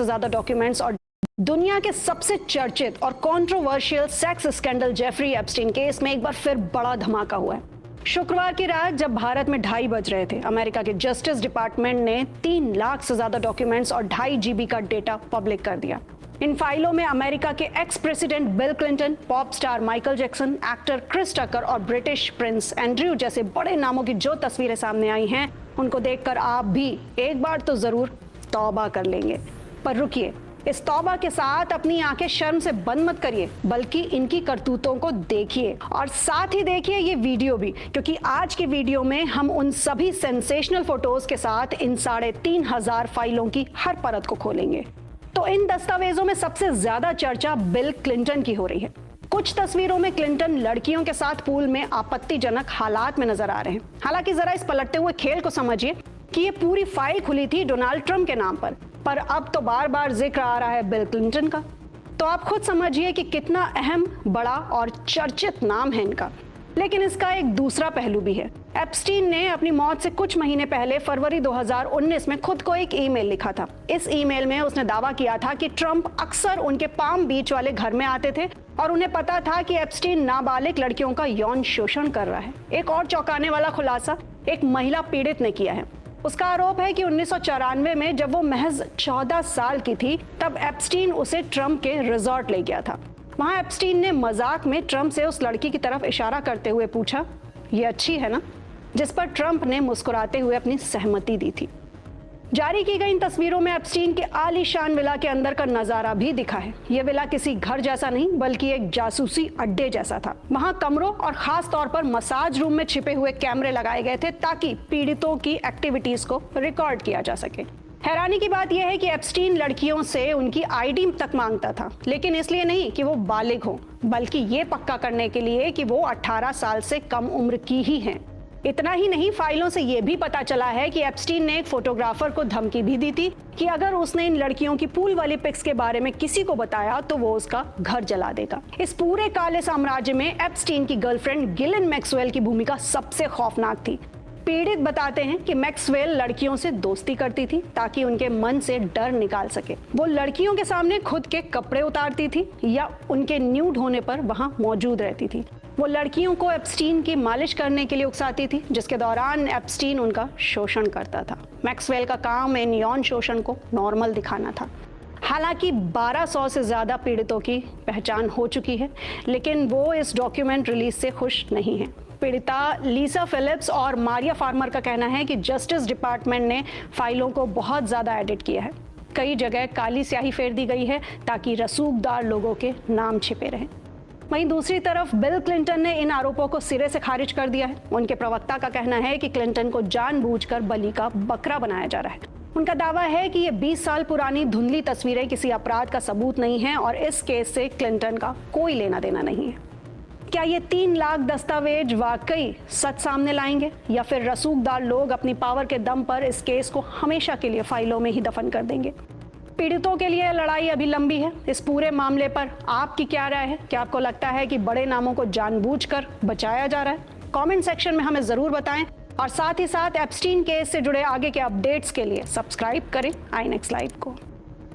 ज्यादा डॉक्यूमेंट्स और दुनिया के सबसे चर्चित और controversial sex scandal Jeffrey Epstein case में एक बार फिर बड़ा धमाका हुआ है। शुक्रवार की रात जब भारत में 2:30 बज रहे थे, अमेरिका के जस्टिस डिपार्टमेंट ने 3 लाख से ज्यादा डॉक्यूमेंट्स और 2.5 GB का डेटा पब्लिक कर दिया। इन फाइलों में अमेरिका के ex president Bill Clinton, pop star Michael Jackson, actor Chris Tucker और ब्रिटिश प्रिंस एंड्रयू जैसे बड़े नामों की जो तस्वीरें सामने आई हैं, उनको देखकर आप भी एक बार तो जरूर तौबा कर लेंगे। पर रुकिए, इस तौबा के साथ अपनी आंखें शर्म से बंद मत करिए, बल्कि इनकी करतूतों को देखिए और साथ ही देखिए ये वीडियो भी, क्योंकि आज की वीडियो में हम उन सभी सेंसेशनल फोटोज के साथ इन 3,500 फाइलों की हर परत को खोलेंगे। तो इन दस्तावेजों में सबसे ज्यादा चर्चा बिल क्लिंटन की हो रही है। कुछ तस्वीरों में क्लिंटन लड़कियों के साथ पूल में आपत्तिजनक हालात में नजर आ रहे हैं। हालांकि जरा इस पलटते हुए खेल को समझिए कि ये पूरी फाइल खुली थी डोनाल्ड ट्रंप के नाम पर अब तो बार बार जिक्र आ रहा है बिल क्लिंटन का। तो आप खुद समझिए कि कितना अहम, बड़ा और चर्चित नाम है इनका। लेकिन इसका एक दूसरा पहलू भी है। एप्स्टीन ने अपनी मौत से कुछ महीने पहले फरवरी 2019 में खुद को एक ईमेल लिखा था। इस ईमेल में उसने दावा किया था कि ट्रंप अक्सर उनके पाम बीच वाले घर में आते थे और उन्हें पता था कि एप्स्टीन नाबालिग लड़कियों का यौन शोषण कर रहा है। एक और चौंकाने वाला खुलासा एक महिला पीड़ित ने किया है। उसका आरोप है कि 1994 में जब वो महज 14 साल की थी, तब एप्स्टीन उसे ट्रंप के रिजॉर्ट ले गया था। वहां एप्स्टीन ने मजाक में ट्रंप से उस लड़की की तरफ इशारा करते हुए पूछा, ये अच्छी है ना? जिस पर ट्रंप ने मुस्कुराते हुए अपनी सहमति दी थी। जारी की गई इन तस्वीरों में एप्स्टीन के आलीशान विला के अंदर का नजारा भी दिखा है। यह विला किसी घर जैसा नहीं, बल्कि एक जासूसी अड्डे जैसा था। वहां कमरों और खास तौर पर मसाज रूम में छिपे हुए कैमरे लगाए गए थे ताकि पीड़ितों की एक्टिविटीज को रिकॉर्ड किया जा सके। हैरानी की बात यह है कि एप्स्टीन लड़कियों से उनकी आईडी तक मांगता था, लेकिन इसलिए नहीं कि वो बालिग हो, बल्कि ये पक्का करने के लिए कि वो 18 साल से कम उम्र की ही हैं। इतना ही नहीं, फाइलों से यह भी पता चला है कि एप्स्टीन ने एक फोटोग्राफर को धमकी भी दी थी कि अगर उसने इन लड़कियों की पूल वाली पिक्स के बारे में किसी को बताया तो वो उसका घर जला देगा। इस पूरे काले साम्राज्य में एप्स्टीन की गर्लफ्रेंड गिलेन मैक्सवेल की भूमिका सबसे खौफनाक थी। पीड़ित बताते हैं कि मैक्सवेल लड़कियों से दोस्ती करती थी ताकि उनके मन से डर निकाल सके। वो लड़कियों के सामने खुद के कपड़े उतारती थी या उनके न्यूड होने पर वहां मौजूद रहती थी। वो लड़कियों को एप्स्टीन की मालिश करने के लिए उकसाती थी, जिसके दौरान एप्स्टीन उनका शोषण करता था। मैक्सवेल का काम इन यौन शोषण को नॉर्मल दिखाना था। हालांकि 1200 से ज्यादा पीड़ितों की पहचान हो चुकी है, लेकिन वो इस डॉक्यूमेंट रिलीज से खुश नहीं है। पीड़िता लीसा फिलिप्स और मारिया फार्मर का कहना है कि जस्टिस डिपार्टमेंट ने फाइलों को बहुत ज्यादा एडिट किया है। कई जगह काली स्याही फेर दी गई है ताकि रसूखदार लोगों के नाम छिपे रहें। वहीं दूसरी तरफ बिल क्लिंटन ने इन आरोपों को सिरे से खारिज कर दिया है। उनके प्रवक्ता का कहना है कि क्लिंटन को जानबूझकर बलि का बकरा बनाया जा रहा है। उनका दावा है कि ये 20 साल पुरानी धुंधली तस्वीरें किसी अपराध का सबूत नहीं है और इस केस से क्लिंटन का कोई लेना देना नहीं है। क्या ये 3 लाख दस्तावेज वाकई सच सामने लाएंगे या फिर रसूखदार लोग अपनी पावर के दम पर इस केस को हमेशा के लिए फाइलों में ही दफन कर देंगे? पीड़ितों के लिए लड़ाई अभी लंबी है। इस पूरे मामले पर आपकी क्या राय है? क्या आपको लगता है कि बड़े नामों को जानबूझकर बचाया जा रहा है? कमेंट सेक्शन में हमें जरूर बताएं और साथ ही साथ एप्स्टीन केस से जुड़े आगे के अपडेट्स के लिए सब्सक्राइब करें आई नेक्स्ट लाइव को।